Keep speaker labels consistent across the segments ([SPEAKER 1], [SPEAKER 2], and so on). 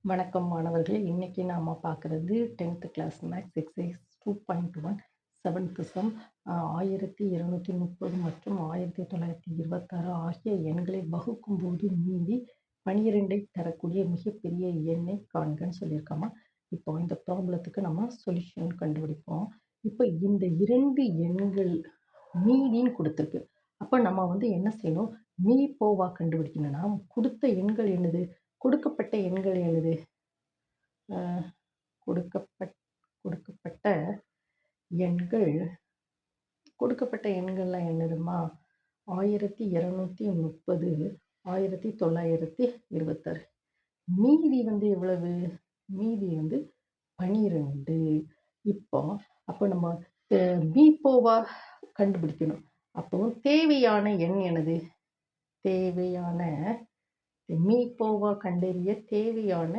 [SPEAKER 1] வணக்கம் மாணவர்களே! இன்னைக்கு நாம பார்க்குறது 10th class maths exercise 2.1 7th some 1230 மற்றும் 1926 ஆகிய எண்களை வகுக்கும்போது மீதி 12ஐ தரக்கூடிய மிகப்பெரிய எண்ணை காண்கன்னு சொல்லியிருக்காமா. இப்போ இந்த ப்ராப்ளத்துக்கு நம்ம சொல்யூஷன் கண்டுபிடிப்போம். இப்போ இந்த 2 எண்கள் மீதின்னு கொடுத்துருக்கு. அப்போ நம்ம என்ன செய்யணும்? மீப்போவா கண்டுபிடிக்கணும்னா, கொடுத்த எண்கள் என்னது? கொடுக்கப்பட்ட எண்கள் என்னது? கொடுக்கப்பட்ட எண்கள் கொடுக்கப்பட்ட எண்கள்லாம் என்னதுமா? 1230 1926. மீதி எவ்வளவு? மீதி 12. அப்போ நம்ம மீப்போவா கண்டுபிடிக்கணும். அப்போ தேவையான எண் என்னது? தேவையான மீப்போவா கண்டறிய தேவையான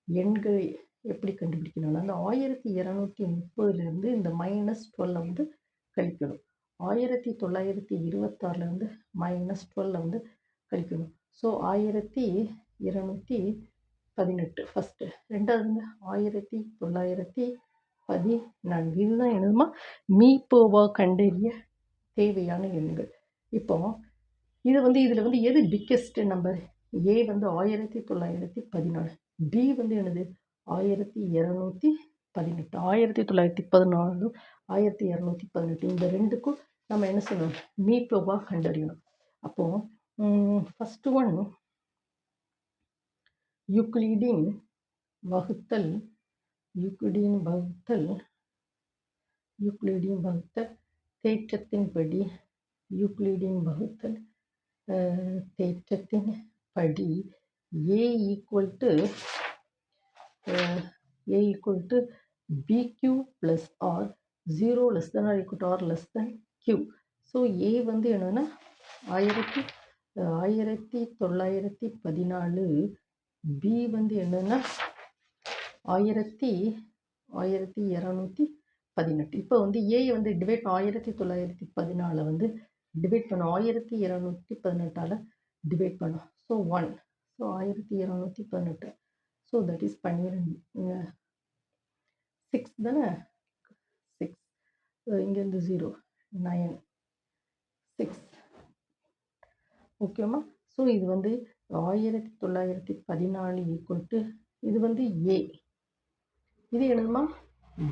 [SPEAKER 1] எண்களை எப்படி கண்டுபிடிக்கணும்னா, அந்த 1230லேருந்து இந்த -12 கழிக்கணும். 1926லேருந்து -12 கழிக்கணும். So 1218 first. ரெண்டாவது 1914. இதுதான் என்னதுமா? மீப்போவா கண்டறிய தேவையான எண்கள். இப்போ இது இதில் எது பிக்கெஸ்ட் நம்பர்? ஏ 1914, பி என்னது? 1218. 1914 1218 இந்த ரெண்டுக்கும் நம்ம என்ன செய்யணும்? மீப்போவா கண்டறியணும். அப்போ ஃபர்ஸ்ட் ஒன் யூக்ளிடின் வகுத்தல் தேற்றத்தின்படி தேற்றத்தின்படி A = BQ plus R 0 less than or equal to R less than Q. So A என்னன்னா 1914, B என்னன்னா 1218. இப்போ A டிவைட் 1914 டிவைட் பண்ணும், 1218ஆல் டிவைட் பண்ணும். So 1. So 1218. So that is 12 6 தானே? 6 இங்கேருந்து 0 9 6. ஓகேம்மா. ஸோ இது 1914 ஈக்குவல் டு இது ஏ, இது என்னதுமா?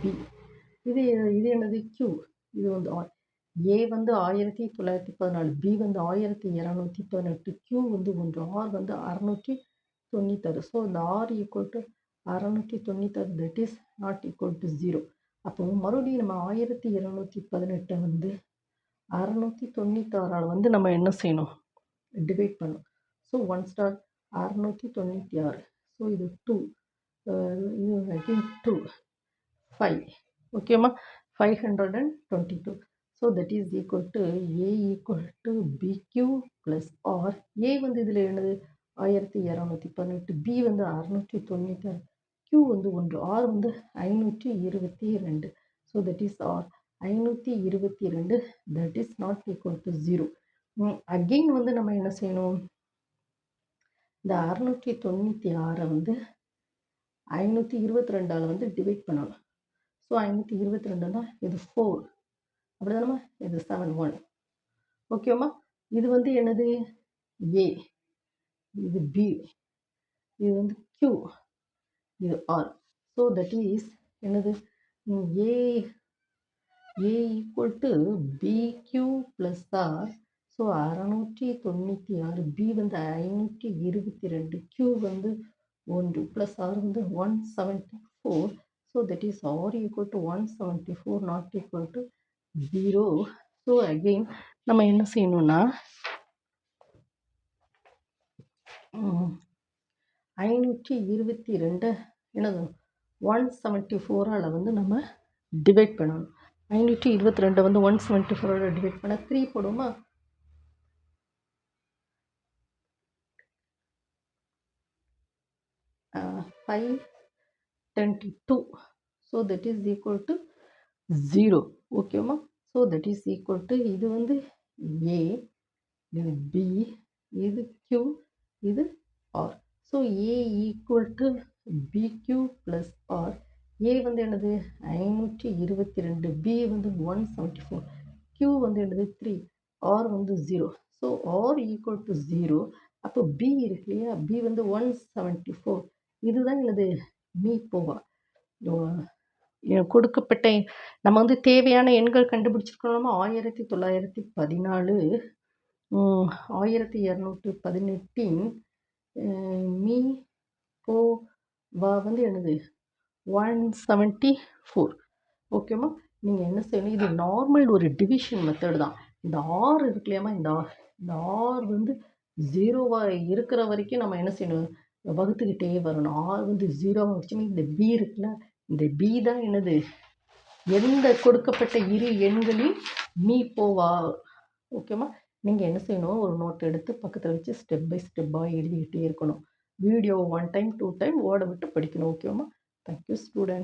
[SPEAKER 1] பி, இது என்னது? கியூ. இது R. A 1914, B 1218, Q 1, R 696. So இந்த R equal to 696, that is not equal to 0. அப்போ மறுபடியும் நம்ம 1218 696ஆல் நம்ம என்ன செய்யணும்? டிவைட் பண்ணும். So 1 star 696. ஸோ இது 2, இது அகெயின் 2, 5. ஓகேம்மா. 522. So that is equal to A equal to P Q plus R. A இதில் என்னது? 1218, B 696, Q 1, R 522. So that is R 522, that is not equal to 0. Again நம்ம என்ன செய்யணும்? இந்த 696 522ஆல் டிவைட் பண்ணணும். ஸோ 522னா இது 4, அப்படி தானம்மா? இது 7 1. ஓகேம்மா. இது என்னது? ஏ, இது பி, இது கியூ, இது ஆர். ஸோ தட் இஸ் என்னது? A equal to P Q plus R. So 696, B 522, Q 1 plus R 174. So that is R equal to 174, not equal to 0. So again நம்ம என்ன செய்யணும்னா 522 என்னது 174ஆல் நம்ம டிவைட் பண்ணணும். 522 174ஆல் டிவைட் பண்ண 3 போடுமா? 522. So that is equal to 0. ஓகேம்மா. So that is equal to இது ஏ, இது பி, இது கியூ, இது R. So A equal to P Q plus R. A வந்து என்னது 522, பி வந்து 174, கியூ வந்து என்னது 3, ஆர் வந்து 0. So R equal to 0. அப்போ பி இருக்கு இல்லையா, பி வந்து 174. இதுதான் என்னது மீ போவா. கொடுக்கப்பட்ட நம்ம வந்து தேவையான எண்கள் கண்டுபிடிச்சிருக்கோம். 1914 1218 மீ போ வா வந்து என்னது 174. ஓகேம்மா. நீங்கள் என்ன செய்யணும், இது நார்மல் ஒரு டிவிஷன் மெத்தட் தான். இந்த ஆர் இருக்கு இல்லையாம்மா, இந்த ஆர் வந்து 0வாக இருக்கிற வரைக்கும் நம்ம என்ன செய்யணும், வகுத்துக்கிட்டே வரணும். ஆர் வந்து 0வாக வச்சுன்னா இந்த பி இருக்குல்ல, இந்த பி தான் என்னது எந்த கொடுக்கப்பட்ட இரு எண்களில் மீ போவா. ஓகேம்மா. நீங்கள் என்ன செய்யணும், ஒரு நோட் எடுத்து பக்கத்தில் வச்சு ஸ்டெப் பை ஸ்டெப்பாக எழுதிக்கிட்டே இருக்கணும். வீடியோ 1 டைம் 2 டைம் ஓட விட்டு படிக்கணும். ஓகேம்மா. Thank you student.